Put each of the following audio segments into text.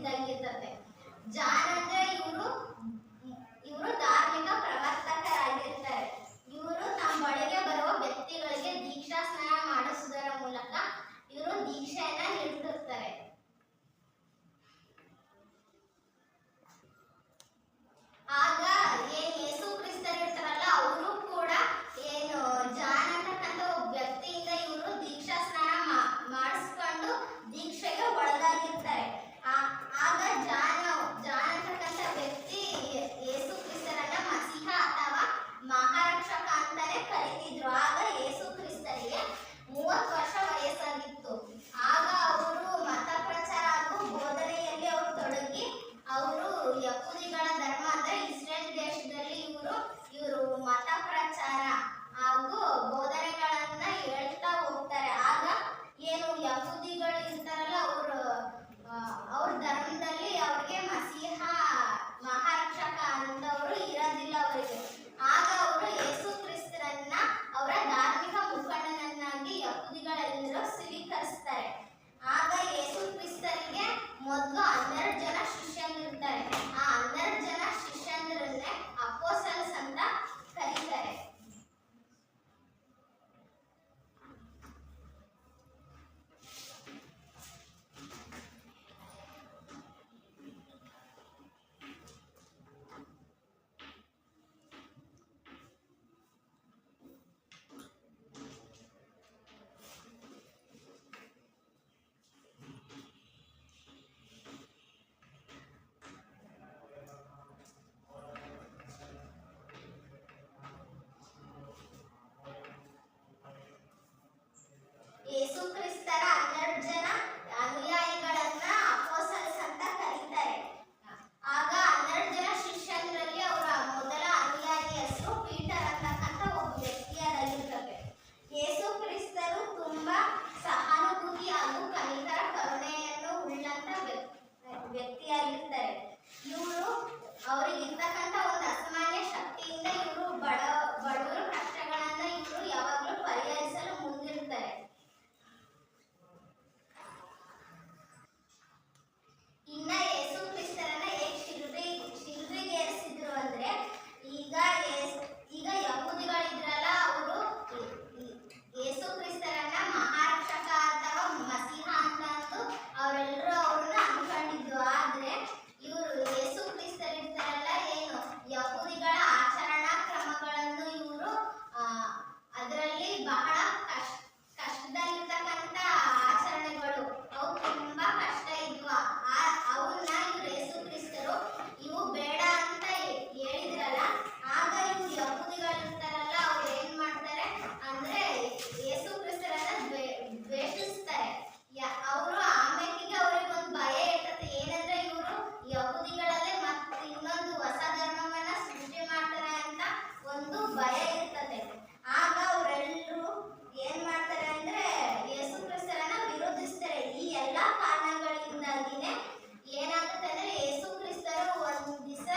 ಇದ್ದಂಗಿರ್ತದೆ. John ಅಂದ್ರೆ ಇವರು ಧಾರ್ಮಿಕ ಪ್ರವರ್ತಕರಾಗಿರ್ತಾರೆ. ಇವರು ತಮ್ಮ ಬಳಿಗೆ ಬರುವ ವ್ಯಕ್ತಿಗಳಿಗೆ ದೀಕ್ಷಾ ಸ್ನಾನ ಮಾಡಿಸುವುದರ ಮೂಲಕ ಇವರು ದೀಕ್ಷೆಯನ್ನ ನೀಡುತ್ತಿರ್ತಾರೆ. ಆಗ ಏನ್ ಯೇಸು ಕ್ರಿಸ್ತರು ಇರ್ತಾರಲ್ಲ ಅವರು ಕೂಡ ಏನು ಜಾನ್ ಅಂತಕ್ಕಂಥ ಒಬ್ಬ ವ್ಯಕ್ತಿಯಿಂದ ಇವರು ದೀಕ್ಷಾ ಸ್ನಾನ ಮಾಡಿಸ್ಕೊಂಡು ದೀಕ್ಷೆಗೆ ಒಳಗಾಗಿರ್ತಾರೆ. ಆಗ ಜಾನ್ ಅಂತಕ್ಕಂಥ ವ್ಯಕ್ತಿ ಯೇಸು ಕ್ರಿಸ್ತರನ್ನ ಮಸೀಹ ಅಥವಾ ಮಹಾರಕ್ಷಕ ಅಂತಾನೆ ಕರೀತಿದ್ರು. ಆಗ ಯೇಸು ಕ್ರಿಸ್ತರಿಗೆ 30 ವರ್ಷ ವಯಸ್ಸಾಗಿತ್ತು. ಆಗ ಅವರು ಮತ ಪ್ರಚಾರ ಹಾಗೂ ಬೋಧನೆಯಲ್ಲಿ ಅವರು ತೊಡಗಿ ಅವರು ಯಹೂದಿಗಳ ಧರ್ಮ ಅಂದ್ರೆ ಇಸ್ರೇಲ್ ದೇಶದಲ್ಲಿ ಇವರು ಮತ ಪ್ರಚಾರ ಹಾಗೂ ಬೋಧನೆಗಳನ್ನ ಹೇಳ್ತಾ ಹೋಗ್ತಾರೆ. ಆಗ ಏನು ಯಹೂದಿಗಳು ಇರ್ತಾರಲ್ಲ ಅವ್ರ ಧರ್ಮದಲ್ಲಿ ಅವ್ರಿಗೆ ಮಸೀಹ ಮಹಾರಕ್ಷಕ ಅಂತವರು ಇರೋದಿಲ್ಲ ಅವರಿಗೆ. ಆಗ ಅವರು ಯೇಸು ಕ್ರಿಸ್ತರನ್ನ ಅವರ ಧಾರ್ಮಿಕ ಮುಖಂಡನನ್ನಾಗಿ ಯಹೂದಿಗಳೆಲ್ಲರೂ ಸ್ವೀಕರಿಸ್ತಾರೆ. ಆಗ ಯೇಸು ಕ್ರಿಸ್ತರಿಗೆ ಮೊದಲು 12 ಜನ ಶಿಷ್ಯಂದಿರ್ತಾರೆ. ಆ 12 ಜನ ಶಿಷ್ಯಂದಿರನ್ನೇ ಅಪೋಸ್ಟಲ್ಸ್ ಅಂತ ಕರೀತಾರೆ. ಯೇಸು ಕ್ರಿಸ್ತರ 12 ಜನ ಅನುಯಾಯಿಗಳನ್ನ ಅಪೋಸ್ಟಲ್ಸ್ ಅಂತ ಕರೀತಾರೆ. ಆಗ 12 ಜನ ಶಿಷ್ಯರಲ್ಲಿ ಅವರ ಮೊದಲ ಅನುಯಾಯಿ ಹೆಸರು ಪೀಟರ್ ಅಂತಕ್ಕಂಥ ಒಬ್ಬ ವ್ಯಕ್ತಿಯಾಗಿರ್ತದೆ. ಯೇಸು ಕ್ರಿಸ್ತರು ತುಂಬಾ ಸಹಾನುಭೂತಿ ಹಾಗೂ ಕನಿಕರ ಕರುಣೆಯನ್ನು ಉಳ್ಳಂತ ವ್ಯಕ್ತಿಯಾಗಿರ್ತಾರೆ. ಇವರು ಅವರಿಗಿರ್ತಕ್ಕಂಥ ಒಂದು ಅಸಾಮಾನ್ಯ ಶಕ್ತಿಯಿಂದ ಇವರು ಬಡವರ ಕಷ್ಟಗಳನ್ನ ಇವರು ಯಾವಾಗಲೂ ಪರಿಹರಿಸಲು ಮುಂದಿರ್ತಾರೆ. ಇನ್ನ ಯೇಸು ಕ್ರಿಸ್ತರನ್ನ ಹೇಗೆ ಶಿಲುಬೆಗೇರಿಸಿದ್ರು ಅಂದ್ರೆ ಈಗ ಯಹೂದಿಗಳಿದ್ರಲ್ಲ ಅವರು ಯೇಸು ಕ್ರಿಸ್ತರನ್ನ ಮಹಾರಕ್ಷಕ ಅಥವಾ ಮಸೀಹ ಅಂತ ಅವರೆಲ್ಲರೂ ಅವ್ರನ್ನ ಅನ್ಕೊಂಡಿದ್ರು. ಆದ್ರೆ ಇವರು ಯೇಸು ಕ್ರಿಸ್ತರಿರ್ತಾರಲ್ಲ ಏನು ಯಹೂದಿಗಳ ಆಚರಣಾ ಕ್ರಮಗಳನ್ನು ಇವರು ಅದರಲ್ಲಿ ಬಹಳ ಕಷ್ಟದಲ್ಲಿರ್ತಕ್ಕಂಥ ಆಚರಣೆಗಳು ಅವು ತುಂಬಾ ಕಷ್ಟ ಇದ್ವು. ಅವನ್ನ ಇವ್ರು ಯೇಸು ಕ್ರಿಸ್ತರು ಇವು ಬೇಡ ಅಂತ ಹೇಳಿದ್ರಲ್ಲ. ಆಗ ಇವ್ರು ಯಹೂದಿಗಳಿರ್ತಾರಲ್ಲ ಅವ್ರು ಏನ್ ಮಾಡ್ತಾರೆ ಅಂದ್ರೆ ಯೇಸು ಕ್ರಿಸ್ತರನ್ನ ದ್ವೇಷಿಸ್ತಾರೆ. ಅವರು ಆಮೇಲೆ ಅವ್ರಿಗೊಂದು ಭಯ ಇರ್ತದೆ. ಏನಂದ್ರೆ ಇವರು ಯಹೂದಿಗಳಲ್ಲೇ ಮತ್ತೆ ಇನ್ನೊಂದು ಹೊಸ ಧರ್ಮವನ್ನ ಸೃಷ್ಟಿ ಮಾಡ್ತಾರೆ ಅಂತ ಒಂದು ಭಯ ಇರ್ತದೆ. ಆಗ ಅವರೆಲ್ಲರೂ ಏನ್ ಮಾಡ್ತಾರೆ ಅಂದ್ರೆ ಯೇಸು ಕ್ರಿಸ್ತರನ್ನ ವಿರೋಧಿಸ್ತಾರೆ. ಈ ಎಲ್ಲಾ ಕಾರಣಗಳಿಂದಾಗಿನೇ ಏನಾಗುತ್ತೆ ಅಂದ್ರೆ ಯೇಸು ಕ್ರಿಸ್ತರು ಒಂದ್ ದಿವಸ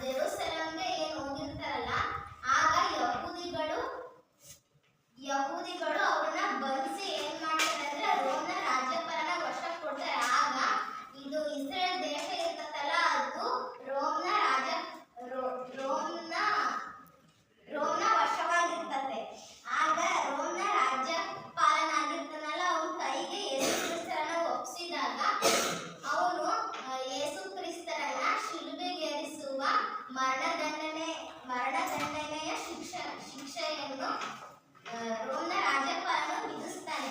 ಜೆರೂಸಲೇಮ್ಗೆ ಏನ್ ಹೋಗಿರ್ತಾರಲ್ಲ ಆಗ ಯಹೂದಿಗಳು ಅವ್ರನ್ನ ಬಂಧಿಸಿ ಏನ್ ಮಾಡ್ತಾರೆ ಅಂದ್ರೆ ರೋಮ್ನ ರಾಜ್ಯಪಾಲನ ವಶಕ್ಕೆ ಕೊಡ್ತಾರೆ. ಆಗ ಇದು ಇಸ್ರೇಲ್ ದೇಶ ಇರ್ತದಲ್ಲ ಅದು ರೋಮ್ನ ವಶವಾಗಿರ್ತದೆ. ಆಗ ರೋಮ್ನ ರಾಜ್ಯಪಾಲನಾಗಿರ್ತಾನಲ್ಲ ಅವನ ಕೈಗೆ ಯೇಸು ಕ್ರಿಸ್ತರನ್ನ ಒಪ್ಪಿಸಿದಾಗ ಅವನು ಯೇಸು ಕ್ರಿಸ್ತರನ್ನ ಶಿಲುಬೆಗೇರಿಸುವ ಮರಣದಂಡನೆಯ ಶಿಕ್ಷೆಯನ್ನು ರೋಮ್ನ ರಾಜ್ಯಪಾಲನು ವಿಧಿಸ್ತಾನೆ.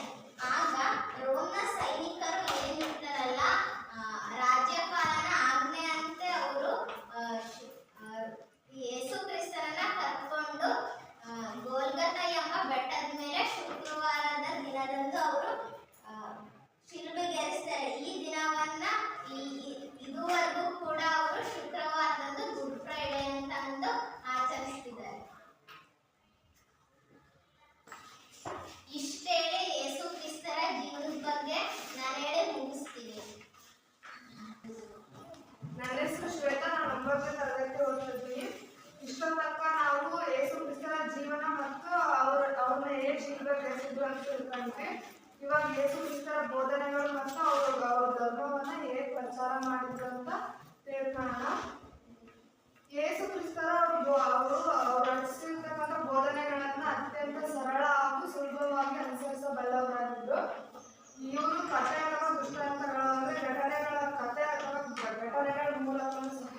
ಆಗ ರೋಮ್ನ ಸೈನಿಕರು ಏನಿರ್ತಾರಲ್ಲ ರಾಜ್ಯಪಾಲನ ಆಜ್ಞೆ ಅಂತೆ ಅವರು ಯೇಸು ಕ್ರಿಸ್ತರನ್ನ ಕರ್ಕೊಂಡು ಗೋಲ್ಗತಾ ಎಂಬ ಬೆಟ್ಟದ ಮೇಲೆ ಶುಕ್ರವಾರದ ದಿನದಂದು ಅವರು ಶಿಲುಬೆಗೇರಿಸ್ತಾರೆ. ಈ ದಿನವನ್ನ ಇದುವರೆಗೂ ಕೂಡ ಅವರು ಶುಕ್ರವಾರದಂದು ಗುಡ್ ಫ್ರೈಡೆ ಅಂತ ಅಂದು ಆಚರಿಸ್ತಿದ್ದಾರೆ. ಇಷ್ಟೇ ಯೇಸು ಕ್ರಿಸ್ತರ ಜೀವನದ ಬಗ್ಗೆ ನಾನು ಹೇಳಿ ಮುಗಿಸ್ತೀನಿ. ನನ್ನ ಹೆಸರು ಶ್ವೇತಾ, ನಾನು 9ನೇ ತರಗತಿ ಓದ್ತಿದ್ದೀನಿ. ಇಷ್ಟೊಂದು ನಾವು ಯೇಸು ಕ್ರಿಸ್ತರ ಜೀವನ ಮತ್ತು ಅವ್ರನ್ನ ಹೇಗೆ ಶಿಲುಬೆಗೇರಿಸಿದ್ರು ಅಂತ ತಿಳ್ಕೊಂಡ್ವಿ. ಇವಾಗ ಯೇಸು ಕ್ರಿಸ್ತರ ಬೋಧನೆಗಳು ಮತ್ತು ಅವ್ರ ಧರ್ಮವನ್ನ ಹೇಗೆ ಪ್ರಚಾರ ಮಾಡಿದ್ರು ಅಂತ ತಿಳ್ಕೊಳ್ಳೋಣ. ಯೇಸು ಕ್ರಿಸ್ತರ ಅವರು ರಚಿಸಿರ್ತಕ್ಕಂಥ ಬೋಧನೆಗಳನ್ನ ಅತ್ಯಂತ ಸರಳ ಹಾಗೂ ಸುಲಭವಾಗಿ ಅನುಸರಿಸಬಲ್ಲವರಾಗಿದ್ರು. ಇವರು ಕಥೆ ಅಥವಾ ದೃಷ್ಟಾಂತಗಳು ಅಂದ್ರೆ ಘಟನೆಗಳ ಕಥೆ ಅಥವಾ ಘಟನೆಗಳ ಮೂಲಕವೂ ಸಹ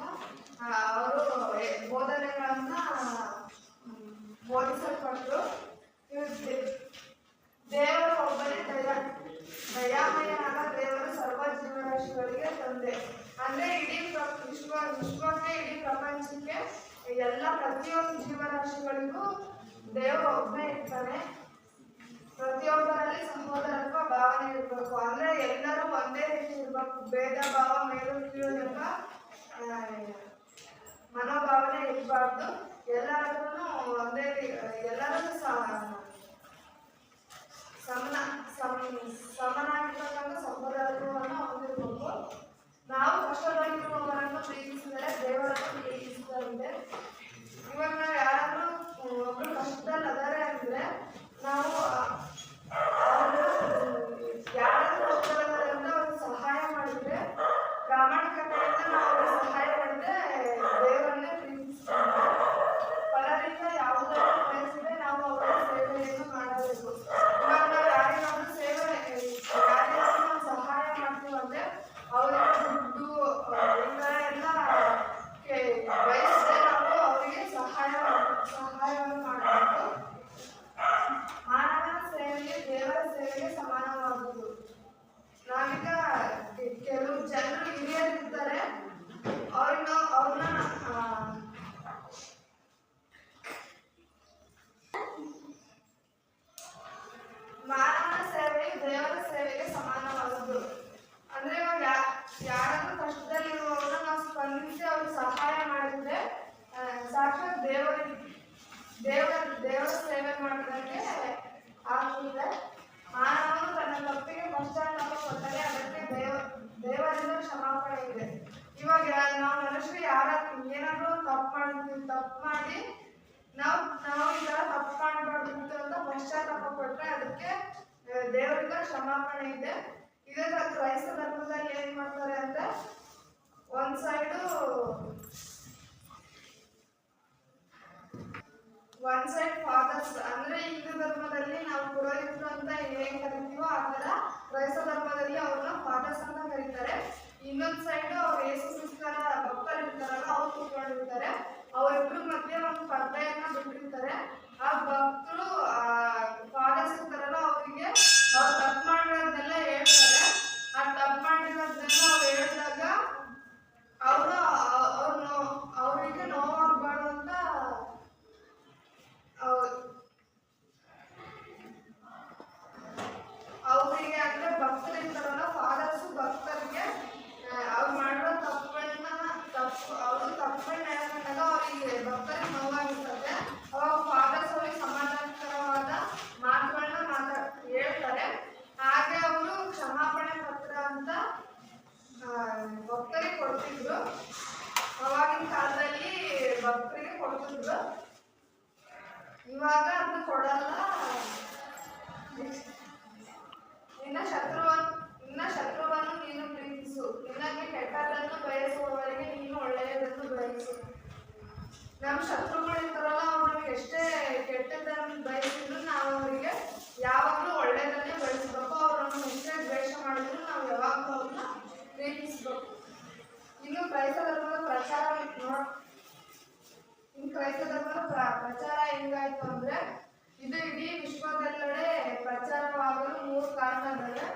ಅವರು ಬೋಧನೆಗಳನ್ನ ಬೋಧಿಸಲ್ಪಟ್ಟರು. ದೇವರ ಒಬ್ಬನೇ ದಯಾಮಯನಾದ ದೇವರು ಸರ್ವ ಜೀವರಾಶಿಗಳಿಗೆ ತಂದೆ. ಅಂದ್ರೆ ಇಡೀ ವಿಶ್ವಕ್ಕೆ ಇಡೀ ಪ್ರಪಂಚಕ್ಕೆ ಎಲ್ಲ ಪ್ರತಿಯೊಂದು ಜೀವರಾಶಿಗಳಿಗೂ ದೇವರು ಒಬ್ಬನೇ ಇರ್ತಾನೆ. ಪ್ರತಿಯೊಬ್ಬರಲ್ಲಿ ಸಹೋದರತ್ವ ಭಾವನೆ ಇರಬೇಕು. ಅಂದ್ರೆ ಎಲ್ಲರೂ ಒಂದೇ ರೀತಿ ಇರ್ಬೇಕು. ಭೇದ ಭಾವ ಮೇಲು ಕೀಳು ಎಂಬ ಮನೋಭಾವನೆ ಇರಬಾರ್ದು. ಎಲ್ಲರೂ ಒಂದೇ ಎಲ್ಲರೂ ಸಮನಾಗಿರ್ತಕ್ಕಂಥ ಸಹೋದರತ್ವವನ್ನು ಹೊಂದಿರಬೇಕು. ನಾವು ಕಷ್ಟದಲ್ಲಿರುವವರನ್ನು ಪ್ರೀತಿಸಿದರೆ ದೇವರನ್ನು ಪ್ರೀತಿಸಿದಂತೆ. ಇವಾಗ ನಾವು ಯಾರಾದ್ರೂ ಒಬ್ರು ಕಷ್ಟದಲ್ಲಿ ಅದಾರೆ ಅಂದ್ರೆ ನಾವು ಯಾರಾದ್ರೂ ಒಬ್ಬರಿಂದ ಅವ್ರಿಗೆ ಸಹಾಯ ಮಾಡಿದ್ರೆ, ಪ್ರಾಮಾಣಿಕತೆಯಿಂದ ನಾವು ಅವ್ರಿಗೆ ಸಹಾಯ ಮಾಡಿದ್ರೆ ದೇವರನ್ನೇ ಪ್ರೀತಿಸ್ತಾರೆ. ಫಲದಿಂದ ಯಾವುದನ್ನು ಬಯಸಿದ್ರೆ ನಾವು ಅವರ ಸೇವೆಯನ್ನು ಮಾಡಬೇಕು. ಇವಾಗ ನಾವು ಯಾರಿಗಾದ್ರೂ ಯಾರಿಗಾದ್ರೂ ನಾವು ಸಹಾಯ ಮಾಡ್ತೀವಂದ್ರೆ ಅವರಿಗೆ ದುಡ್ಡು ಈ ಥರ ಎಲ್ಲ ಬಯಸಿದ್ರೆ ನಾವು ಅವರಿಗೆ ಸಹಾಯವನ್ನು ಮಾಡಬೇಕು. ಮಾನವನ ಸೇವೆಗೆ ದೇವರ ಸೇವೆಗೆ ಸಮಾನವಾಗುವುದು. ನಾವೀಗ ಕೆಲವು ಜನರು ಹಿರಿಯರಿರ್ತಾರೆ, ಅವ್ರನ್ನ ಮಾನವನ ಸೇವೆಯು ದೇವರ ಸೇವೆಗೆ ಸಮಾನವಾಗುವುದು. ಅಂದ್ರೆ ಇವಾಗ ಯಾರಾದ್ರೂ ಕಷ್ಟದಲ್ಲಿರುವವರನ್ನ ನಾವು ಸ್ಪಂದಿಸಿ ಅವ್ರಿಗೆ ಸಹಾಯ ಮಾಡಿದ್ರೆ ಸಾಕ್ಷಾತ್ ದೇವರ ಸೇವೆ ಮಾಡಿದಂಗೆ ಆಗ್ತದೆ. ಮಾನವನು ತನ್ನ ತಪ್ಪಿಗೆ ಪಶ್ಚಾತ್ತಾಪ ಪಟ್ಟರೆ ಅದಕ್ಕೆ ದೇವರಿಂದ ಕ್ಷಮಾಪಣೆ ಇದೆ. ಇವಾಗ ನಾವು ಮನುಷ್ಯರು ಏನಾದ್ರೂ ತಪ್ಪು ಮಾಡಿ ನಾವು ಈ ಥರ ತಪ್ಪು ಮಾಡಬಾರ್ದು ಅಂತ ಪಶ್ಚಾತ್ತಾಪ ಪಟ್ಟರೆ ಅದಕ್ಕೆ ದೇವರಿಂದ ಕ್ಷಮಾಪಣೆ ಇದೆ. ಇದೇ ಕ್ರೈಸ್ತ ಧರ್ಮದಲ್ಲಿ ಏನ್ ಮಾಡ್ತಾರೆ ಅಂದ್ರೆ ಒಂದ್ ಸೈಡ್ ಫಾದರ್ಸ್ ಅಂದ್ರೆ ಹಿಂದೂ ಧರ್ಮದಲ್ಲಿ ನಾವು ಪುರೋಹಿತರು ಅಂತ ಏನ್ ಕರಿತೀವೋ ಆ ತರ ಕ್ರೈಸ್ತ ಧರ್ಮದಲ್ಲಿ ಅವ್ರನ್ನ ಫಾದರ್ಸ್ ಅಂತ ಕರೀತಾರೆ. ಇನ್ನೊಂದ್ ಸೈಡ್ ಅವ್ರು ಯೇಸು ಕ್ರಿಸ್ತರ ಭಕ್ತರು ಇರ್ತಾರಲ್ಲ ಅವ್ರು ಕೂತ್ಕೊಂಡಿರ್ತಾರೆ. ಅವರಿಬ್ರು ಮಧ್ಯೆ ಒಂದು ಪರ್ದೆಯನ್ನ ಬಿಟ್ಟಿರ್ತಾರೆ. ಆ ಭಕ್ತರು ಫಾದರ್ಸ್ ಇರ್ತಾರಲ್ಲ ಅವರಿಗೆ ಅವ್ರು ತಪ್ಪು ಮಾಡಿರೋದನ್ನೆಲ್ಲ ಹೇಳ್ತಾರೆ. ಆ ತಪ್ಪು ಮಾಡಿರೋದನ್ನೆಲ್ಲ ಅವ್ರು ಹೇಳಿದಾಗ ಅವರಿಗೆ ನೋವಾಗಬಾರ್ದು ಅಂತ ಅವರಿಗೆ ಅಂದ್ರೆ ಭಕ್ತರು ಇರ್ತಾರಲ್ಲ ಫಾದರ್ಸ್ ಭಕ್ತರಿಗೆ ಅವ್ರು ಮಾಡಿರೋ ಅವರು ತಪ್ಪುಗಳನ್ನ ಹೇಳ್ಕೊಂಡಾಗ ಅವರಿಗೆ ಭಕ್ತರಿಗೆ ನೋವಾಗಿರ್ತದೆ. ಅವಾಗ ಫಾದರ್ಸ್ ಅವರಿಗೆ ಸಮಾಧಾನಕರವಾದ ಮಾತುಗಳನ್ನ ಹೇಳ್ತಾರೆ. ಹಾಗೆ ಅವರು ಕ್ಷಮಾಪಣೆ ಪತ್ರ ಅಂತ ಭಕ್ತರಿಗೆ ಕೊಡ್ತಿದ್ರು. ಅವಾಗಿನ ಕಾಲದಲ್ಲಿ ಭಕ್ತರಿಗೆ ಕೊಡ್ತಿದ್ರು. ಇವಾಗ ಅದು ಕೊಡಲ್ಲ. ನಿನ್ನ ಶತ್ರುವನ್ನು ನೀನು ಪ್ರೀತಿಸು, ನಿನಗೆ ಕೆಟ್ಟದನ್ನು ಬಯಸುವವರಿಗೆ ನೀನು ಒಳ್ಳೆಯದನ್ನು ಬಯಸು. ನಮ್ಮ ಶತ್ರುಗಳಿರ್ತಾರಲ್ಲ ಅವ್ರಿಗೆ ಎಷ್ಟೇ ಕೆಟ್ಟದನ್ನು ಬಯಸಿದ್ರು ನಾವು ಅವರಿಗೆ ಯಾವಾಗಲೂ ಒಳ್ಳೆಯದನ್ನೇ ಬಯಸಬೇಕು. ಅವರನ್ನು ಎಷ್ಟೇ ದ್ವೇಷ ಮಾಡಿದ್ರು ನಾವು ಯಾವಾಗಲೂ ಅವ್ರನ್ನ ಪ್ರೀತಿಸಬೇಕು. ಇನ್ನು ಕ್ರೈಸ್ತ ಧರ್ಮದ ಪ್ರಚಾರ ಹೆಂಗಾಯ್ತು ಅಂದ್ರೆ ಇದು ಇಡೀ ವಿಶ್ವದೆಲ್ಲೆಡೆ ಪ್ರಚಾರವಾಗಲು 3 ಕಾರಣಗಳಿವೆ.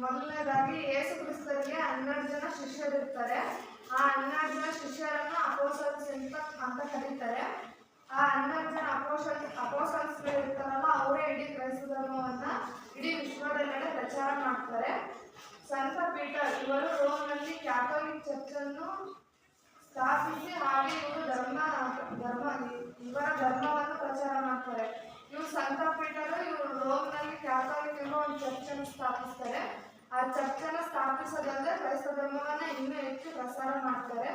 ಮೊದಲನೇದಾಗಿ ಯೇಸು ಕ್ರಿಸ್ತರಿಗೆ 12 ಜನ ಶಿಷ್ಯರಿರ್ತಾರೆ. ಆ 12 ಜನ ಶಿಷ್ಯರನ್ನು ಅಪೋಸ್ಟಲ್ಸ್ ಅಂತ ಕರೀತಾರೆ. ಆ 12 ಜನ ಅಪೋಸ್ಟಲ್ಸ್ ಇರ್ತಾರಲ್ಲ ಅವರೇ ಇಡೀ ಕ್ರೈಸ್ತ ಧರ್ಮವನ್ನ ಇಡೀ ವಿಶ್ವದೆಲ್ಲೆಡೆ ಪ್ರಚಾರ ಮಾಡ್ತಾರೆ. ಸಂತ ಪೀಟರ್ ಇವರು ರೋಮ್ನಲ್ಲಿ ಕ್ಯಾಥೋಲಿಕ್ ಚರ್ಚ್ ಅನ್ನು ಸ್ಥಾಪಿಸಿ ಹಾಗೆ ಇವರ ಧರ್ಮವನ್ನು ಪ್ರಚಾರ ಮಾಡ್ತಾರೆ. ಇವರು ಸಂತ ಪೀಟರು ಇವರು ರೋಮ್ನಲ್ಲಿ ಕ್ಯಾಥೋಲಿಕ್ ಎಂಬ ಒಂದು ಚರ್ಚ್ ಅನ್ನು ಸ್ಥಾಪಿಸ್ತಾರೆ. ಆ ಚರ್ಚ್ ಅನ್ನು ಸ್ಥಾಪಿಸೋದಂದ್ರೆ ಕ್ರೈಸ್ತ ಧರ್ಮವನ್ನ ಇನ್ನೂ ಹೆಚ್ಚು ಪ್ರಸಾರ ಮಾಡ್ತಾರೆ.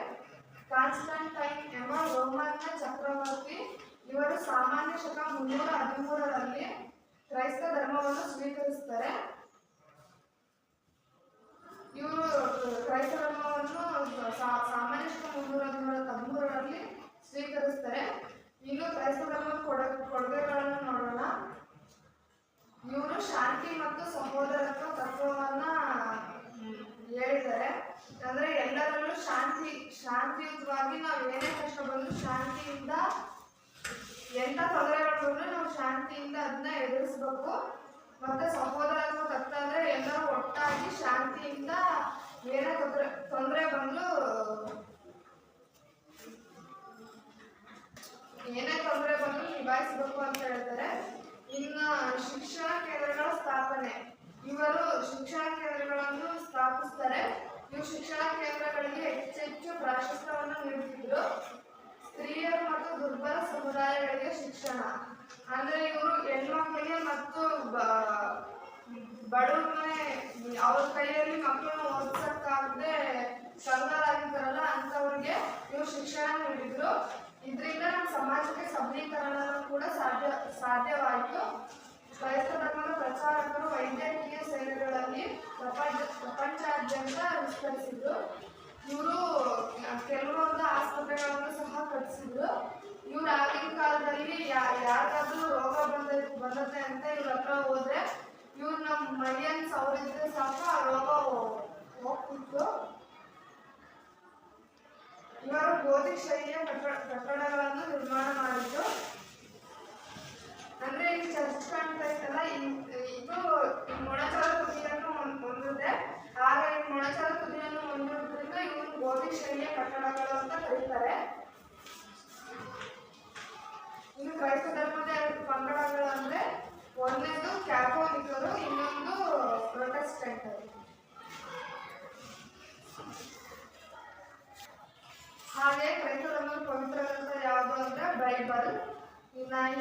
ಕಾನ್ಸ್ಟಂಟೈನ್ ಎಂಬ ರೋಮನ್ನ ಚಕ್ರವರ್ತಿ ಇವರು ಸಾಮಾನ್ಯ ಶಕ 313ರಲ್ಲಿ ಕ್ರೈಸ್ತ ಧರ್ಮವನ್ನು ಸ್ವೀಕರಿಸ್ತಾರೆ. ಕ್ರೈಸ್ತ ಧರ್ಮವನ್ನು ಸಾಮಾನ್ಯ ಶಕ 313ರಲ್ಲಿ ಸ್ವೀಕರಿಸ್ತಾರೆ. ಇನ್ನು ಕ್ರೈಸ್ತ ಧರ್ಮದ ಕೊಡುಗೆಗಳನ್ನು ನೋಡೋಣ. ಇವರು ಶಾಂತಿ ಮತ್ತು ಸಹೋದರತ್ವ ತತ್ವವನ್ನ ಹೇಳಿದ್ದಾರೆ. ಅಂದ್ರೆ ಎಲ್ಲರಲ್ಲೂ ಶಾಂತಿಯುತವಾಗಿ ನಾವು ಏನೇ ಕಷ್ಟ ಬಂದರೂ ಶಾಂತಿಯಿಂದ, ಎಂಥ ತೊಂದರೆಗಳು ಬಂದರೂ ನಾವು ಶಾಂತಿಯಿಂದ ಅದನ್ನ ಎದುರಿಸ್ಬೇಕು. ಮತ್ತೆ ಸಹೋದರತ್ವ ತತ್ವ ಅಂದ್ರೆ ಎಲ್ಲರೂ ಒಟ್ಟಾಗಿ ಶಾಂತಿಯಿಂದ ಏನೇ ತೊಂದರೆ ಬಂದರೂ ನಿಭಾಯಿಸಬೇಕು ಅಂತ ಹೇಳ್ತಾರೆ. ಇನ್ನು ಶಿಕ್ಷಣ ಕೇಂದ್ರಗಳ ಸ್ಥಾಪನೆ, ಇವರು ಶಿಕ್ಷಣ ಕೇಂದ್ರಗಳನ್ನು ಸ್ಥಾಪಿಸ್ತಾರೆ. ಇವು ಶಿಕ್ಷಣ ಕೇಂದ್ರಗಳಿಗೆ ಹೆಚ್ಚೆಚ್ಚು ಪ್ರಾಶಸ್ತ್ಯವನ್ನು ನೀಡುತ್ತಿದ್ದರು. ಸ್ತ್ರೀಯರು ಮತ್ತು ದುರ್ಬಲ ಸಮುದಾಯಗಳಿಗೆ ಶಿಕ್ಷಣ ಅಂದ್ರೆ ಇವರು ಹೆಣ್ಮಕ್ಳಿಗೆ ಮತ್ತು ಬಡವರನ್ನೇ ಅವ್ರ ಕೈಯಲ್ಲಿ ಮಕ್ಕಳನ್ನ ಓದಿಸಕ್ಕಾಗದೆ ಕಂಗಾಲಾಗಿದ್ದಾರಲ್ಲ ಅಂಥವ್ರಿಗೆ ಇವರು ಶಿಕ್ಷಣ ನೀಡಿದ್ರು. ಇದರಿಂದ ನಮ್ಮ ಸಮಾಜಕ್ಕೆ ಸಬಲೀಕರಣ ಕೂಡ ಸಾಧ್ಯವಾಯಿತು. ಕ್ರೈಸ್ತ ಧರ್ಮದ ಪ್ರಚಾರಕರು ವೈದ್ಯಕೀಯ ಸೇವೆಗಳಲ್ಲಿ ಪ್ರಪಂಚಾದ್ಯಂತ ವಿಸ್ತರಿಸಿದ್ರು. ಇವರು ಕೆಲವೊಂದು ಆಸ್ಪತ್ರೆಗಳನ್ನು ಸಹ ಕಟ್ಟಿಸಿದ್ರು. ಇವ್ರು ಆಗಿನ ಕಾಲದಲ್ಲಿ ಯಾರಿಗಾದ್ರೂ ರೋಗ ಬಂದತೆ ಅಂತ ಇವ್ರ ಹತ್ರ ಹೋದ್ರೆ ಇವ್ರು ನಮ್ಮ ಮೈಯನ್ನು ಸವರಿದ್ರೆ ಸಾಕು ಆ ರೋಗ ಹೋಗ್ತಿತ್ತು. ಇವರು ಗೋಧಿ ಶೈಲಿಯ ಕಟ್ಟಡಗಳನ್ನು ನಿರ್ಮಾಣ ಮಾಡಿದ್ರು. ಅಂದ್ರೆ ಈ ಚರ್ಚ್ ಕಾಣ್ತಾ ಇತ್ತಲ್ಲ, ಇದು ಮೊಣಚಾರ ತುದಿಯನ್ನು ಹೊಂದಿದೆ. ಆಗ ಈ ಮೊಣಚಾರ ತುದಿಯನ್ನು ಹೊಂದಿರೋದ್ರಿಂದ ಇವರು ಗೋಧಿ ಶೈಲಿಯ ಕಟ್ಟಡಗಳು ಅಂತ ಕರೀತಾರೆ. ಇನ್ನು ಕ್ರೈಸ್ತ ಧರ್ಮದ 2 ಪಂಗಡಗಳು ಅಂದ್ರೆ ಒಂದನೇದು ಕ್ಯಾಥೋಲಿಕರು, ಇನ್ನೊಂದು ಪ್ರೊಟೆಸ್ಟೆಂಟರು. ಹಾಗೆ ಕ್ರೈಸ್ತ ಧರ್ಮದ ಪವಿತ್ರ ಗ್ರಂಥ ಯಾವುದು ಅಂದ್ರೆ ಬೈಬಲ್. ನಾನು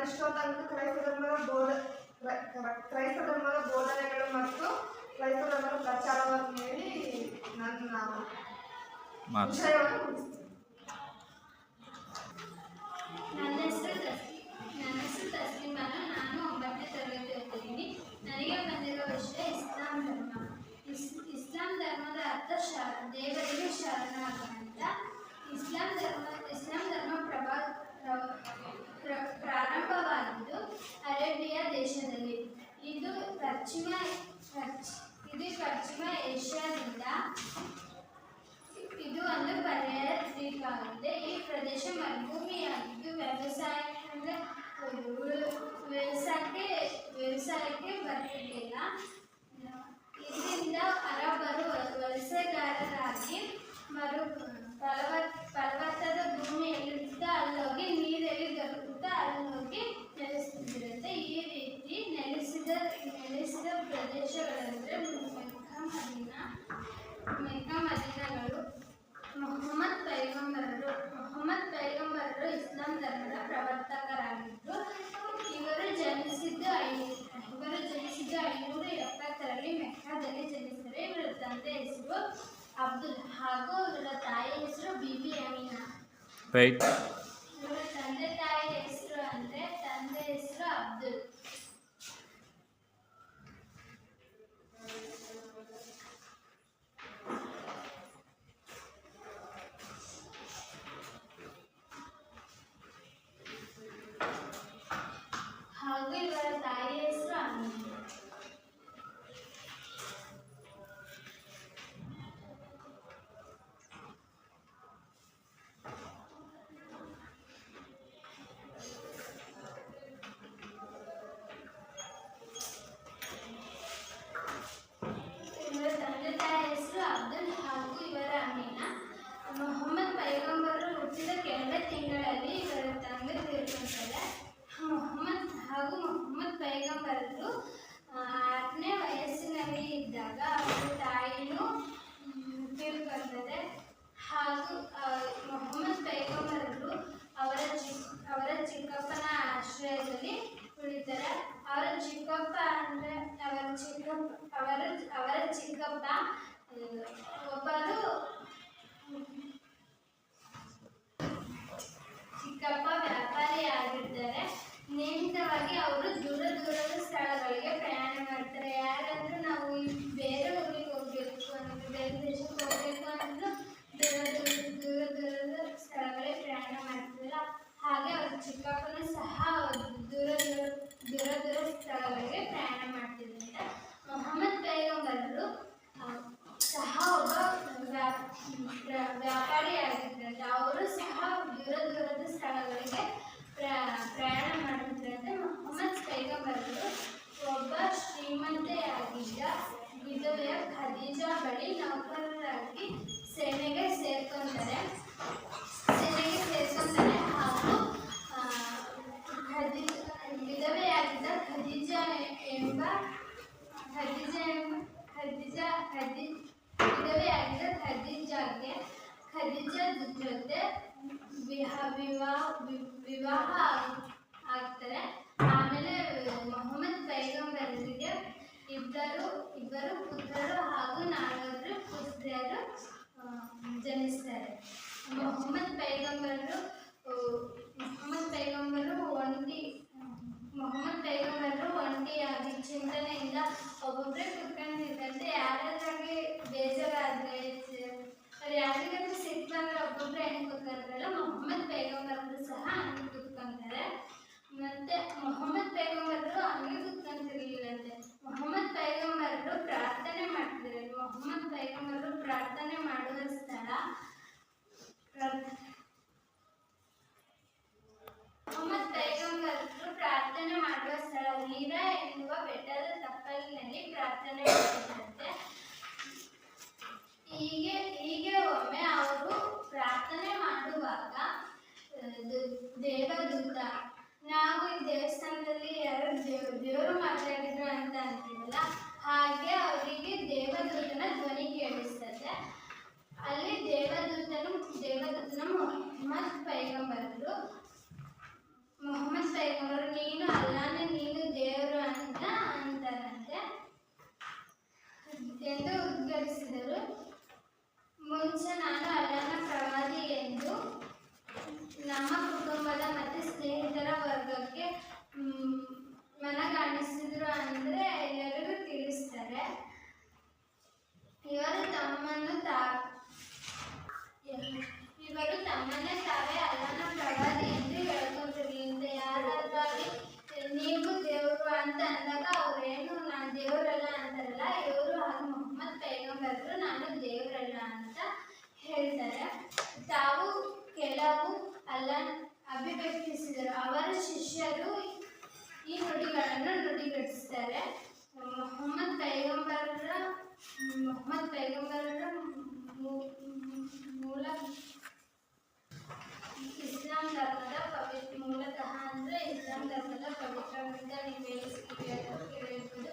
ಇಷ್ಟೊತ್ತಂಕ ಕ್ರೈಸ್ತ ಧರ್ಮದ ಬೋಧನೆಗಳು ಮತ್ತು ಕ್ರೈಸ್ತ ಧರ್ಮದ ಪ್ರಚಾರವನ್ನು ಹೇಳಿ ನನ್ನ ವಿಷಯವನ್ನು ಮುಗಿಸ್ತೀನಿ. ನನ್ನ ಹೆಸರು ತಸ್ಲಿಮಾನು. ನಾನು 9ನೇ ತರಗತಿ ಓದ್ತಿದ್ದೀನಿ. ನನಗೆ ಬಂದಿರೋ ವಿಷಯ ಇಸ್ಲಾಂ ಧರ್ಮ. ಇಸ್ಲಾಂ ಧರ್ಮದ ಅರ್ಥ ದೇವರಿಗೆ ಶರಣಾಗಮನ. ಇಸ್ಲಾಂ ಧರ್ಮ ಪ್ರಾರಂಭವಾಗಿದ್ದು ಅರೇಬಿಯಾ ದೇಶದಲ್ಲಿ. ಇದು ಪಶ್ಚಿಮ ಏಷ್ಯಾದಿಂದ ಇದು ಒಂದು ಪರ್ಯಾಯ ದ್ವೀಪವಾಗಿದೆ. ಈ ಪ್ರದೇಶ ಮರುಭೂಮಿಯಾಗಿದ್ದು ವ್ಯವಸಾಯಕ್ಕೆ ಬರ್ತಿರಲಿಲ್ಲ. ಇದರಿಂದ ಅರಬ್ಬರು ವಲಸೆಗಾರರಾಗಿ ಫಲವತ್ತಾದ ಭೂಮಿಯಲ್ಲಿದ್ದ ಅಲ್ಲೋಗಿ ನೀರೆಲ್ಲಿ ದೊರಕುತ್ತಾ ಅಲ್ಲೋಗಿ ನೆಲೆಸುತ್ತಿರುತ್ತೆ. ಈ ರೀತಿ ನೆಲೆಸಿದ ಪ್ರದೇಶಗಳೆಂದರೆ ಮೆಕ್ಕಾ ಮದೀನಾಗಳು. ಮೊಹಮ್ಮದ್ ಪೈಗಂಬರರು ಇಸ್ಲಾಂ ಧರ್ಮದ ಪ್ರವರ್ತಕರಾಗಿದ್ದು ಇವರು ಜನಿಸಿದ್ದು 570ರಲ್ಲಿ ಮೆಕ್ಕಾದಲ್ಲಿ ಜನಿಸಿದರು. ಇವರ ತಂದೆ ಹೆಸರು ಅಬ್ದುಲ್ ಹಾಗೂ ಇವರ ತಾಯಿ ಹೆಸರು ಬಿಬಿ ಅಮೀನಾ. ಇವರ ತಂದೆ ತಾಯಿ ಹೆಸರು ಅಬ್ದುಲ್. ಹಾಗೂ ಇವರ ತಾಯಿ ಹೆಸರು ಅಮೀನಾ. ಮೊಹಮ್ಮದ್ ಪೈಗಂಬರರು ಹುಟ್ಟಿದ ಕೆಲವೇ ತಿಂಗಳಲ್ಲಿ ಇವರ ತಂದೆ ತೀರ್ಕೊಂತಾರೆ. ಮೊಹಮ್ಮದ್ ಪೈಗಂಬರರು 6ನೇ ವಯಸ್ಸಿನಲ್ಲಿ ಇದ್ದಾಗ ಅವರ ತಾಯಿನೂ ತೀರ್ಕೊಂತಾರೆ. ಹಾಗೂ ಮೊಹಮ್ಮದ್ ಪೈಗಂಬರರು ಅವರ ಚಿಕ್ಕಪ್ಪನ ಆಶ್ರಯದಲ್ಲಿ ಉಳಿತಾರೆ. ಅವರ ಚಿಕ್ಕಪ್ಪ ಒಬ್ಬರು ವ್ಯಾಪಾರಿ ಆಗಿರ್ತಾರೆ. ನಿಯಮಿತವಾಗಿ ಅವರು ದೂರದ ಸ್ಥಳಗಳಿಗೆ ಪ್ರಯಾಣ ಮಾಡ್ತಾರೆ. ಯಾರಾದ್ರೂ ನಾವು ಬೇರೆ ಊರಿಗೆ ಹೋಗ್ಬೇಕು ಅಂದ್ರೆ ಬೇರೆ ಖದೀಜಾ ಬಳಿ ನೌಕರರಾಗಿ ಸೇನೆಗೆ ಸೇರ್ಕೊಂತಾರೆ ಹಾಗೂ ವಿಧವೆಯಾಗಿದ್ದ ಖದೀಜಾಗೆ ಖದೀಜಾ ಜೊತೆ ವಿವಾಹ ಆಗ್ತಾರೆ. ಆಮೇಲೆ ಮೊಹಮ್ಮದ್ ಪೈಗಂಬರರಿಗೆ ಇಬ್ಬರು ಪುತ್ರರು ಹಾಗೂ 4 ಪುತ್ರಿಯರು ಜನಿಸ್ತಾರೆ. ಮೊಹಮ್ಮದ್ ಪೈಗಂಬರರು ಒಂಟಿಯಾಗಿ ಚಿಂತನೆಯಿಂದ ಒಬ್ಬೊಬ್ಬರೇ ಕುತ್ಕೊಂಡಿದ್ದಂತೆ ಯಾರಾದ್ರಾಗೆ ಬೇಜಾರಾದ್ರೆ ಯಾರಿಗಾದ್ರೂ ಸಿಟ್ಟು ಬಂದ್ರೆ ಒಬ್ಬೊಬ್ಬರೇ ಹೆಂಗೆ ಕೂತ್ಕೊಂತಾರಲ್ಲ, ಮೊಹಮ್ಮದ್ ಪೈಗಂಬರರು ಸಹ ಹಂಗೆ ಕೂತ್ಕೊಂತಾರೆ. ಮತ್ತೆ ಮೊಹಮ್ಮದ್ ಪೈಗಂಬರರು ಹಂಗೆ ಕೂತ್ಕೊಂತಿರ್ಲಿಲ್ಲಂತೆ. ಮೊಹಮ್ಮದ್ ಪೈಗಂಬರರು ಪ್ರಾರ್ಥನೆ ಮಾಡ್ತಿದ್ರು. ಮೊಹಮ್ಮದ್ ಪೈಗಂಬರರು ಪ್ರಾರ್ಥನೆ ಮಾಡುವ ಸ್ಥಳ ಹೀರಾ ಎನ್ನುವ ಬೆಟ್ಟದ ತಪ್ಪಲಿನಲ್ಲಿ ಪ್ರಾರ್ಥನೆ ಮಾಡಿದಂತೆ. ಹೀಗೆ ಒಮ್ಮೆ ಅವರು ಪ್ರಾರ್ಥನೆ ಮಾಡುವಾಗ ದೇವದೂತ, ನಾವು ಈ ದೇವಸ್ಥಾನದಲ್ಲಿ ಯಾರು ದೇವರು ಮಾತಾಡಿದ್ರು ಅಂತ ಅಂತೀವಲ್ಲ, ಹಾಗೆ ಅವರಿಗೆ ದೇವದೂತನ ಧ್ವನಿ ಕೇಳಿಸ್ತದೆ. ಅಲ್ಲಿ ದೇವದೂತನು ಮೊಹಮ್ಮದ್ ಪೈಗಂಬರರು ನೀನು ಅಲ್ಲಾನೇ, ನೀನು ದೇವರು ಅಂತ ಅಂತಾರಂತೆ ಎಂದು ಉದ್ಘಾಟಿಸಿದರು. ಮುಂಚೆ ನಾನು ಅಲ್ಲಾನ ಪ್ರವಾದಿ ಎಂದು ನಮ್ಮ ಕುಟುಂಬದ ಮತ್ತು ಸ್ನೇಹಿತರ ವರ್ಗಕ್ಕೆ ಮನಗಾಣಿಸಿದ್ರು ಅಂದ್ರೆ ಎಲ್ಲರಿಗೂ ತಿಳಿಸ್ತಾರೆ. ಇವರು ತಮ್ಮನ್ನೇ ತಾವೇ ಅಲ್ಲನ ಪ್ರವಾದಿ ಎಂದು ಹೇಳ್ಕೊಂತಿರ್ಲಿಲ್ಲ. ಯಾರಾದ್ರೂ ನೀವು ದೇವರು ಅಂತ ಅಂದಾಗ ಅವ್ರೇನು ನಾನು ದೇವರಲ್ಲ ಅಂತಾರಲ್ಲ, ಇವರು ಹಾಗೂ ಮೊಹಮ್ಮದ್ ಪೈಗಂಬರರು ನಾನು ದೇವರಲ್ಲ ಅಂತ ಹೇಳ್ತಾರೆ. ತಾವು ಕೆಲವು ಅಲ್ಲನ್ ಅಭಿವ್ಯಕ್ತಿಸಿದರು. ಅವರ ಶಿಷ್ಯರು ಈ ನುಡಿಗಳನ್ನು ನುಡಿಗಟ್ಟಿಸ್ತಾರೆ. ಮೊಹಮ್ಮದ್ ಪೈಗಂಬರರ ಮೂಲ ಇಸ್ಲಾಂ ಧರ್ಮದ ಮೂಲತಃ ಅಂದರೆ ಇಸ್ಲಾಂ ಧರ್ಮದ ಪವಿತ್ರದಿಂದ ನೀವು ಹೇಳ್ಬೋದು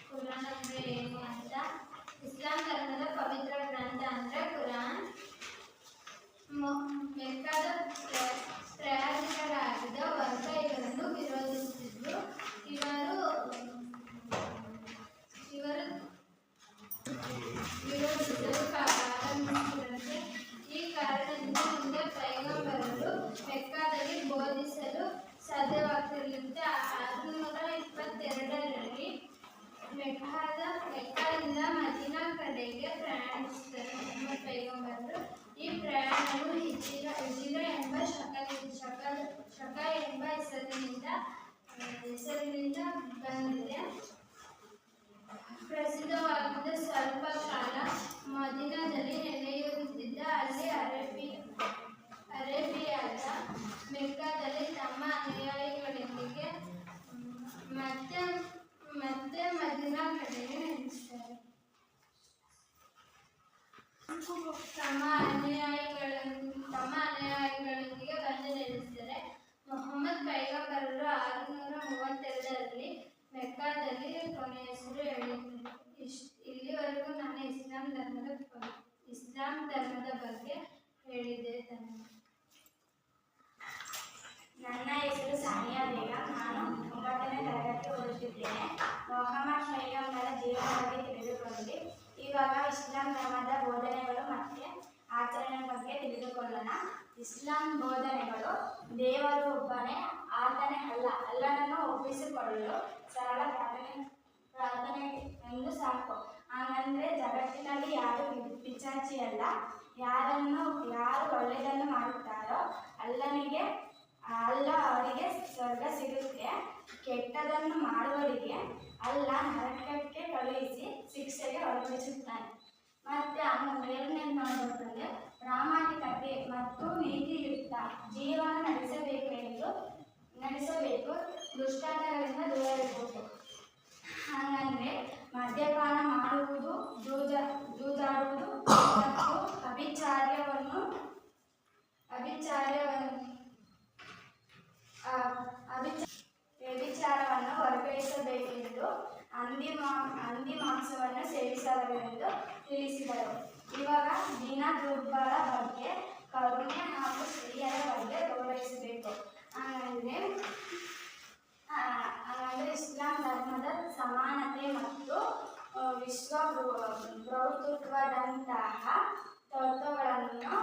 ಕುರಾನ್ ಅಂದರೆ ಏನು ಅಂತ. ಇಸ್ಲಾಂ ಧರ್ಮದ ಪವಿತ್ರ ಗ್ರಂಥ ಅಂದರೆ ಕುರಾನ್. ಮೆಕ್ಕಾದ ಪ್ರಯಾಣಿಕರಾಗಿದ್ದ ವರ್ಗ ಇವರನ್ನು ವಿರೋಧಿಸಿದ್ರು. ಇವರು ವಿರೋಧಿಸಲು ಪ್ರಾರಂಭಿಸಿದಂತೆ. ಈ ಕಾರಣದಿಂದ ಮುಂದೆ ಪೈಗಂಬರರು ಮೆಕ್ಕಾದಲ್ಲಿ ಬೋಧಿಸಲು ಸಾಧ್ಯವಾಗ್ತಿರಲಿಲ್ಲ. 622ರಲ್ಲಿ ಮೆಕ್ಕಾದಿಂದ ಮದೀನಾ ಕಡೆಗೆ ಪ್ರಯಾಣಿಸಿದರು ಮೊಹಮ್ಮದ್ ಪೈಗಂಬರರು. ಈ ಪ್ರಯಾಣವು ಹಿಜಿರ ಎಂಬ ಶಕ ಎಂಬ ಹೆಸರಿನಿಂದ ಬಂದಿದೆ. ಪ್ರಸಿದ್ಧವಾಗಿದ್ದ ಸ್ವಲ್ಪ ಕಾಲ ಮದೀನಾದಲ್ಲಿ ನೆಲೆಯೂರುತ್ತಿದ್ದ. ಅಲ್ಲಿ ಅರೇಬಿಯಾದ ಮೆಕ್ಕಾದಲ್ಲಿ ತಮ್ಮ ಅನುಯಾಯಿಗಳೊಂದಿಗೆ ಮತ್ತೆ ಮದೀನಾ ಕಡೆಗೆ ನೆಲೆಸ್ತಾರೆ. ತಮ್ಮ ಅನುಯಾಯಿಗಳೊಂದಿಗೆ ಬಂದು ನೆಲೆಸಿದರೆ ಮೊಹಮ್ಮದ್ ಪೈಗಂಬರರು 632ರಲ್ಲಿ ಮೆಕ್ಕಾದಲ್ಲಿ ಕೊನೆಯ ಹೆಸರು ಹೇಳಿದರು. ಇಲ್ಲಿವರೆಗೂ ನಾನು ಇಸ್ಲಾಂ ಧರ್ಮದ ಬಗ್ಗೆ ಹೇಳಿದೆ. ನನ್ನ ಹೆಸರು ಸಾನಿಯಾ ಬೇಗಂ. ನಾನು 9ನೇ ತರಗತಿ ಓದುತ್ತಿದ್ದೇನೆ. ಮೊಹಮ್ಮದ್ ಪೈಗಂಬರ ಜೀವನ ಬಗ್ಗೆ ತಿಳಿದುಕೊಂಡೆ. ಇವಾಗ ಇಸ್ಲಾಂ ಧರ್ಮದ ಬೋಧನೆಗಳು ಮತ್ತು ಆಚರಣೆ ಬಗ್ಗೆ ತಿಳಿದುಕೊಳ್ಳೋಣ. ಇಸ್ಲಾಂ ಬೋಧನೆಗಳು: ದೇವರು ಒಬ್ಬನೇ, ಆತನೇ ಅಲ್ಲನನ್ನು ಒಪ್ಪಿಸಿಕೊಳ್ಳಲು ಸರಳ ಪ್ರಾರ್ಥನೆ ಎಂದು ಸಾಕು. ಹಾಗಂದ್ರೆ ಜಗತ್ತಿನಲ್ಲಿ ಯಾರು ಪಿಚಾಚಿಯಲ್ಲ. ಯಾರು ಒಳ್ಳೆಯದನ್ನು ಮಾಡುತ್ತಾರೋ ಅಲ್ಲ ಅವರಿಗೆ ಸ್ವರ್ಗ ಸಿಗುತ್ತೆ. ಕೆಟ್ಟದನ್ನು ಮಾಡುವವರಿಗೆ ಅಲ್ಲ ನರಕಕ್ಕೆ ಕಳುಹಿಸಿ ಶಿಕ್ಷೆಗೆ ಒಳಪಡಿಸುತ್ತಾನೆ. ಮತ್ತೆ ಮೇಲನೇ ನೋಡಬೇಕಂದ್ರೆ ಪ್ರಾಮಾಣಿಕತೆ ಮತ್ತು ನೀತಿಯುಕ್ತ ಜೀವನ ನಡೆಸಬೇಕು. ದುಷ್ಟಾಚಾರದಿಂದ ದೂರ ಇರಬೇಕು. ಹಾಗಂದ್ರೆ ಮದ್ಯಪಾನ ಮಾಡುವುದು, ಜೂಜ ಸೇವಿಸಬಾರದೆಂದು ತಿಳಿಸಿದರು. ಇವಾಗ ದಿನ ದುರ್ಬಲ ಬಗ್ಗೆ ಕರುಣೆ ಹಾಗೂ ಸ್ತ್ರೀಯರ ಬಗ್ಗೆ ಗೌರವಿಸಬೇಕು. ಹಾಗಂದ್ರೆ ಇಸ್ಲಾಂ ಧರ್ಮದ ಸಮಾನತೆ ಮತ್ತು ವಿಶ್ವ ಭ್ರಾತೃತ್ವದಂತಹ ತತ್ವಗಳನ್ನು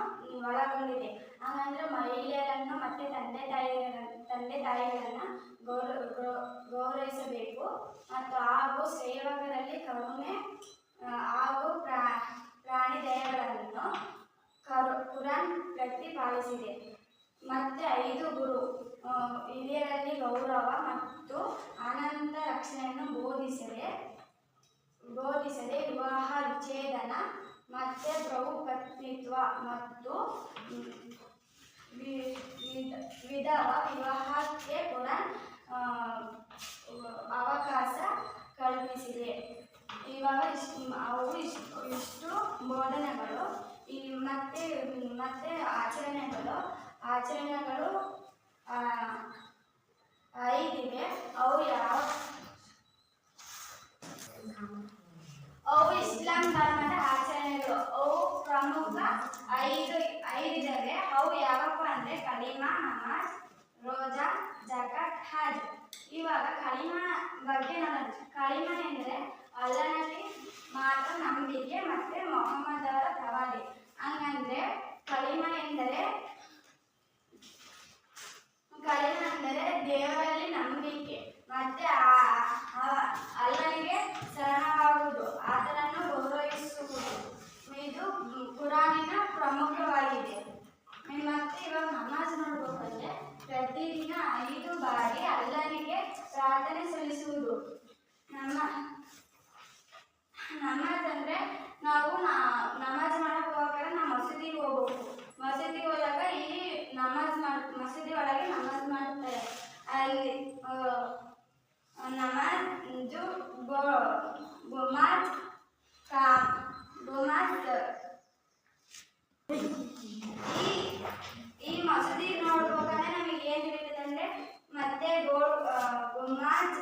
ಒಳಗೊಂಡಿದೆ. ಹಾಗಂದ್ರೆ ಮಹಿಳೆಯರನ್ನು ಮತ್ತು ತಂದೆ ತಾಯಿಗಳನ್ನು ಗೌರವಿಸಬೇಕು ಮತ್ತು ಹಾಗೂ ಸೇವಕರಲ್ಲಿ ಕರುಣೆ ಹಾಗೂ ಪ್ರಾಣಿ ದಯೆಗಳನ್ನು ಕುರಾನ್ ಪ್ರತಿಪಾದಿಸಿದೆ. ಮತ್ತು 5 ಗುರು ಹಿರಿಯರಲ್ಲಿ ಗೌರವ ಮತ್ತು ಅನಂತ ರಕ್ಷಣೆಯನ್ನು ಬೋಧಿಸದೆ ವಿವಾಹ ವಿಚ್ಛೇದನ ಮತ್ತು ಬಹುಪತ್ನಿತ್ವ ಮತ್ತು ವಿಧವಾ ವಿವಾಹಕ್ಕೆ ಕುರಾನ್ ಅವಕಾಶ ಕಲ್ಪಿಸಿದೆ. ಇವಾಗ ಇಷ್ಟು ಬೋಧನೆಗಳು ಮತ್ತೆ ಆಚರಣೆಗಳು 5 ಇವೆ. ಅವು ಇಸ್ಲಾಂ ಧರ್ಮದ ಆಚರಣೆಗಳು. ಅವು ಪ್ರಮುಖ 5 ಇದ್ದಾವೆ. ಅವು ಯಾವಪ್ಪ ಅಂದರೆ ಕಲಿಮಾ, ನಮಾಜ್, ರೋಜಾ, ಜಕಾತ್, ಹಜ್. ಇವಾಗ ಕಲಿಮಾ ಬಗ್ಗೆ ನೋಡೋಣ. ಕಲಿಮಾ ಎಂದರೆ ಅಲ್ಲನಲ್ಲಿ ಮಾತ್ರ ನಂಬಿಕೆ ಮತ್ತು ಮೊಹಮ್ಮದ್ ಅವರ ಪ್ರವಾದಿ. ಹಂಗಂದ್ರೆ ಕಲಿಮಾ ಎಂದರೆ ದೇವರಲ್ಲಿ ನಂಬಿಕೆ ಮತ್ತು ಅಲ್ಲನಿಗೆ ಶರಣವಾಗುವುದು, ಆತನನ್ನು ಗೌರವಿಸುವುದು. ಇದು ಕುರಾನಿನ ಪ್ರಮುಖವಾಗಿದೆ. ಮತ್ತು ಇವಾಗ ನಮಾಜ್ ನೋಡ್ಬೇಕಂದ್ರೆ ಪ್ರತಿದಿನ 5 ಬಾರಿ ಅಲ್ಲನಿಗೆ ಪ್ರಾರ್ಥನೆ ಸಲ್ಲಿಸುವುದು. ನಮಾಜ್ ಅಂದರೆ ನಾವು ನಮಾಜ್ ಮಾಡಕ್ಕೆ ಹೋಗಾಗ ನಾವು ಮಸೀದಿಗೆ ಹೋಗ್ಬೇಕು. ಮಸೀದಿಗೆ ಹೋದಾಗ ಇಲ್ಲಿ ಮಸೀದಿ ಒಳಗೆ ನಮಾಜ್ ಮಾಡ್ತಾರೆ. ಅಲ್ಲಿ ನಮಾಜು ಗುಮಾಜ್ ಈ ಮಸೀದಿ ನೋಡ್ಬೇಕಾದ್ರೆ ನಮಗೆ ಏನು ತಿಳಿಯುತ್ತೆ ಅಂದರೆ ಮತ್ತೆ ಗುಮಾಜ್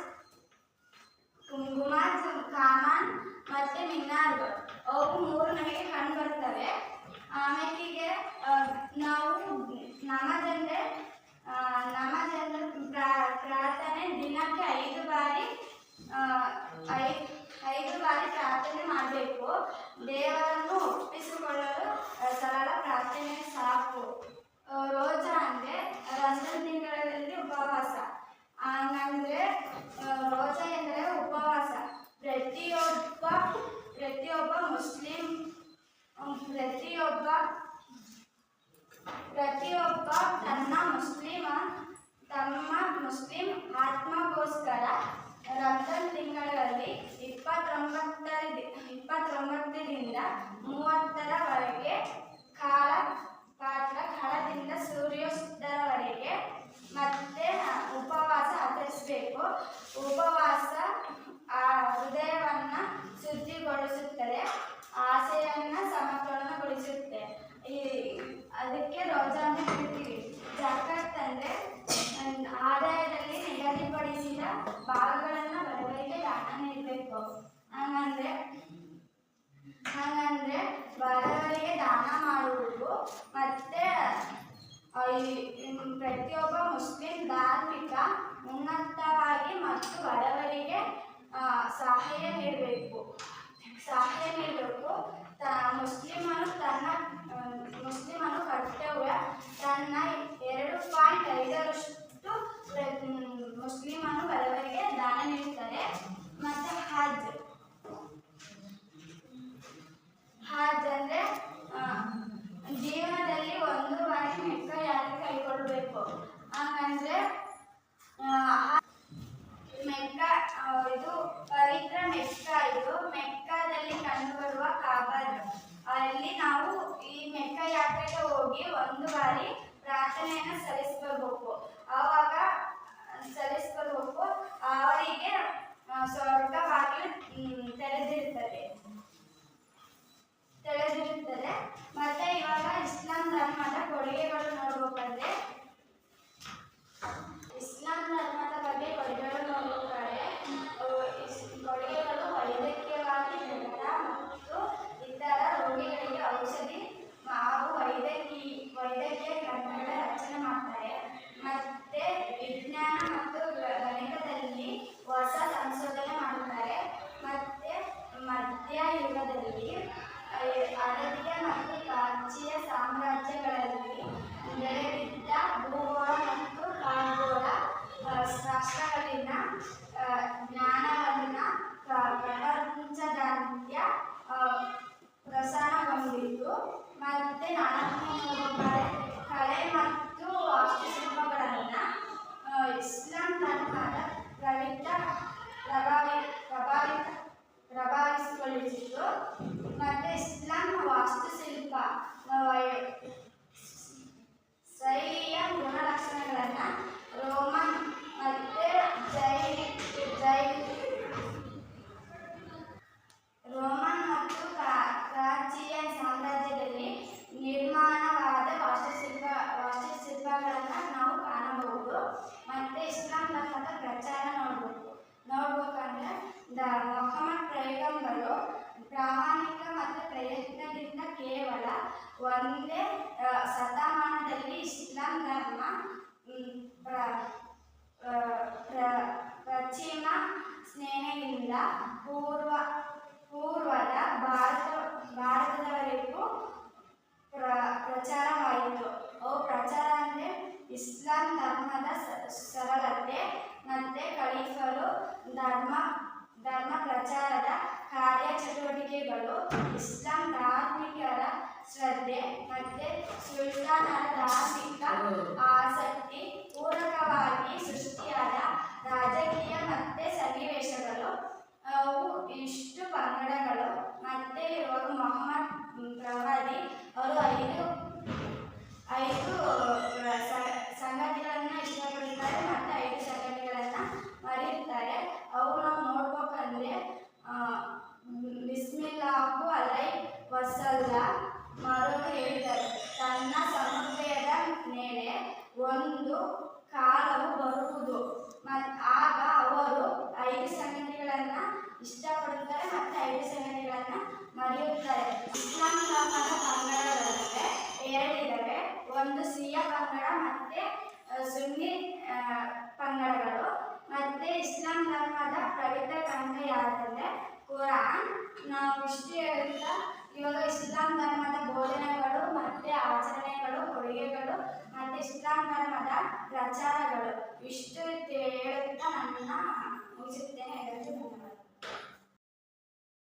ಕಾಮಾನ್ ಮತ್ತು ಮಿನಾರ್ಗಳು ಅವು 3 ನಮಗೆ ಕಂಡು ಬರ್ತವೆ. ಆಮೇಲೆ ನಾವು ನಮಾಜ್ ಅಂದರೆ ಪ್ರಾರ್ಥನೆ ದಿನಕ್ಕೆ 5 ಬಾರಿ ಪ್ರಾರ್ಥನೆ ಮಾಡಬೇಕು. ದೇವರನ್ನು ಒಪ್ಪಿಸಿಕೊಳ್ಳಲು ಸರಳ ಪ್ರಾರ್ಥನೆ ಸಾಕು. ರೋಜಾ ಅಂದರೆ ರಂಜಾನ್ ತಿಂಗಳಲ್ಲಿ ಉಪವಾಸ. ಹಂಗಂದ್ರೆ ರೋಜಾ ಎಂದರೆ ಉಪವಾಸ. ಪ್ರತಿಯೊಬ್ಬ ತಮ್ಮ ಮುಸ್ಲಿಂ ಆತ್ಮಗೋಸ್ಕರ ರಂಜಾನ್ ತಿಂಗಳಲ್ಲಿ 29ರಿಂದ 30ರವರೆಗೆ ಕಾಲದಿಂದ ಸೂರ್ಯಾಸ್ತದವರೆಗೆ ಮತ್ತೆ ಉಪವಾಸ ಆಚರಿಸಬೇಕು. ಉಪವಾಸ ಹೃದಯವನ್ನು ಶುದ್ಧಿಗೊಳಿಸುತ್ತದೆ, ಆಸೆಯನ್ನು ಸಮತೋಲನಗೊಳಿಸುತ್ತೆ. ಅದಕ್ಕೆ ರೋಜಾ ಅಂತ ಹೇಳ್ತೀವಿ. ಜಕಾತ್ ಅಂದರೆ ಆದಾಯದಲ್ಲಿ ನಿಗದಿಪಡಿಸಿದ ಭಾಗಗಳನ್ನು ಬಡವರಿಗೆ ದಾನ ನೀಡಬೇಕು. ಹಾಗಂದ್ರೆ ಬಡವರಿಗೆ ದಾನ ಮಾಡುವುದು ಮತ್ತೆ ಪ್ರತಿಯೊಬ್ಬ ಮುಸ್ಲಿಂ ಧಾರ್ಮಿಕ ಉನ್ನತವಾಗಿ ಮತ್ತು ಬಡವರಿಗೆ ಸಹಾಯ ನೀಡಬೇಕು. ಮುಸ್ಲಿಮನು ಕರ್ತವ್ಯ ತನ್ನ 2.5ರಷ್ಟು ಮುಸ್ಲಿಮನು ಬಡವರಿಗೆ ದಾನ ನೀಡುತ್ತಾರೆ. ಮತ್ತು ಹಜ್ ಅಂದರೆ ಜೀವನದಲ್ಲಿ 1 ಬಾರಿ ಮೆಕ್ಕ ಯಾತ್ರೆ ಕೈಗೊಳ್ಳಬೇಕು. ಹಾಗಂದ್ರೆ ಇದು ಪವಿತ್ರ ಮೆಕ್ಕಾದಲ್ಲಿ ಕಂಡುಬರುವ ಕಾಬರ್. ಅಲ್ಲಿ ನಾವು ಈ ಮೆಕ್ಕ ಯಾತ್ರೆಗೆ ಹೋಗಿ 1 ಬಾರಿ ಪ್ರಾರ್ಥನೆಯನ್ನು ಸಲ್ಲಿಸಬೇಕು. ಅವರಿಗೆ ಸ್ವರ್ಗ ಬಾಗಿಲು ತೆರೆದಿರುತ್ತದೆ. ಮತ್ತೆ ಇವಾಗ ಇಸ್ಲಾಂ ಧರ್ಮದ ಕೊಡುಗೆಗಳು ನೋಡ್ಬೇಕಂದ್ರೆ ಇಸ್ಲಾಂ ಧರ್ಮದ ಬಗ್ಗೆ ಕೊಡುಗೆಗಳು ನೋಡ್ಬೇಕಾದ್ರೆ ಕೊಡುಗೆಗಳು ವೈದ್ಯಕೀಯವಾಗಿ ಜಗತ್ತ ಭಾರತೀಯ ಮತ್ತು ಪ್ರಾಚ್ಯ ಸಾಮ್ರಾಜ್ಯಗಳಲ್ಲಿ ನೆಲೆನಿಂತ ಭೂಗೋಳ ಮತ್ತು ಖಗೋಳ ಶಾಸ್ತ್ರಗಳಲ್ಲಿನ ಜ್ಞಾನವನ್ನ ಪ್ರಪಂಚದಾದ್ಯಂತ ಪ್ರಸಾರಗೊಂಡಿತು. ಮತ್ತೆ ಕಲೆ ಮತ್ತು ವಾಸ್ತುಶಿಲ್ಪಗಳನ್ನ ಇಸ್ಲಾಂ ಧರ್ಮದ ಪ್ರಭಾವಿಸಿತು. ಮತ್ತೆ ಇಸ್ಲಾಂ ವಾಸ್ತುಶಿಲ್ಪ ಶೈಲಿಯ ಗುಣಲಕ್ಷಣಗಳನ್ನ ರೋಮನ್ ಮತ್ತೆ ರೋಮನ್ ಮತ್ತು ಪ್ರಾಚೀನ ಸಾಮ್ರಾಜ್ಯದಲ್ಲಿ ನಿರ್ಮಾಣವಾದ ವಾಸ್ತುಶಿಲ್ಪಗಳನ್ನ ನಾವು ಕಾಣಬಹುದು. ಮತ್ತೆ ಇಸ್ಲಾಂ ಧರ್ಮದ ಪ್ರಚಾರ ನೋಡ್ಬೇಕಂದ್ರೆ ಮೊಹಮ್ಮದ್ ಪೈಗಂಬರು ಪ್ರಾಮಾಣಿಕ ಮತ್ತು ಪ್ರಯತ್ನದಿಂದ ಕೇವಲ ಒಂದೇ ಶತಮಾನದಲ್ಲಿ ಇಸ್ಲಾಂ ಧರ್ಮ ಪಶ್ಚಿಮ ಸ್ನೇಹದಿಂದ ಪೂರ್ವದ ಭಾರತದವರೆಗೂ ಪ್ರಚಾರವಾಯಿತು. ಅವು ಪ್ರಚಾರ ಅಂದರೆ ಇಸ್ಲಾಂ ಧರ್ಮದ ಸರಳತೆ ಮತ್ತೆ ಖಲೀಫರು ಧರ್ಮ ಪ್ರಚಾರದ ಕಾರ್ಯಚಟುವಟಿಕೆಗಳು, ಇಸ್ಲಾಂ ಧಾರ್ಮಿಕರ ಶ್ರದ್ಧೆ ಮತ್ತೆ ಸುಲ್ತಾನರ ಧಾರ್ಮಿಕ ಆಸಕ್ತಿ, ಪೂರಕವಾಗಿ ಸೃಷ್ಟಿಯಾದ ರಾಜಕೀಯ ಮತ್ತೆ ಸನ್ನಿವೇಶಗಳು. ಅವು ಇಷ್ಟು ಪಂಗಡಗಳು. ಮತ್ತೆ ಇವಾಗ ಮೊಹಮ್ಮದ್ ಪ್ರವಾದಿ ಅವರು ಐದು ಸಂಗತಿಗಳನ್ನ ಇಷ್ಟಪಡುತ್ತಾರೆ ಮತ್ತೆ 5 ಸಂಗತಿಗಳನ್ನ ಮರೆಯುತ್ತಾರೆ. ಅವು ನಾವು ನೋಡ್ಬೇಕಂದ್ರೆ ಬಿಸ್ಮಿಲ್ಲಾಹು ಅಲೈ ವಸಲ್ಲ ಮರಳು ಹೇಳಿದರು, ತನ್ನ ಸಮುದಾಯದ ಮೇಲೆ ಒಂದು ಕಾಲವು ಬರುವುದು. ಆಗ ಅವರು 5 ಸಂಗತಿಗಳನ್ನ ಇಷ್ಟಪಡುತ್ತಾರೆ ಮತ್ತೆ 5 ಸಂಗತಿಗಳನ್ನ ಮರೆಯುತ್ತಾರೆ. ಇಸ್ಲಾಂ ಧರ್ಮದ ಪಂಗಡಗಳಂದ್ರೆ 2 ಇದ್ದಾವೆ. ಒಂದು ಶಿಯಾ ಪಂಗಡ ಮತ್ತೆ ಸುನ್ನಿ ಪಂಗಡಗಳು. ಮತ್ತೆ ಇಸ್ಲಾಂ ಧರ್ಮದ ಪವಿತ್ರ ಗ್ರಂಥ ಯಾವುದಂದ್ರೆ ಕುರಾನ್. ನಾವು ಇಷ್ಟು ಹೇಳ್ತಾ ಇವಾಗ ಇಸ್ಲಾಂ ಧರ್ಮದ ಬೋಧನೆಗಳು ಮತ್ತೆ ಆಚರಣೆಗಳು, ಕೊಡುಗೆಗಳು ಮತ್ತೆ ಇಸ್ಲಾಂ ಧರ್ಮದ ಪ್ರಚಾರಗಳು ಇಷ್ಟು ಹೇಳುತ್ತಾ ನನ್ನ ಮುಗಿಸುತ್ತೇನೆ.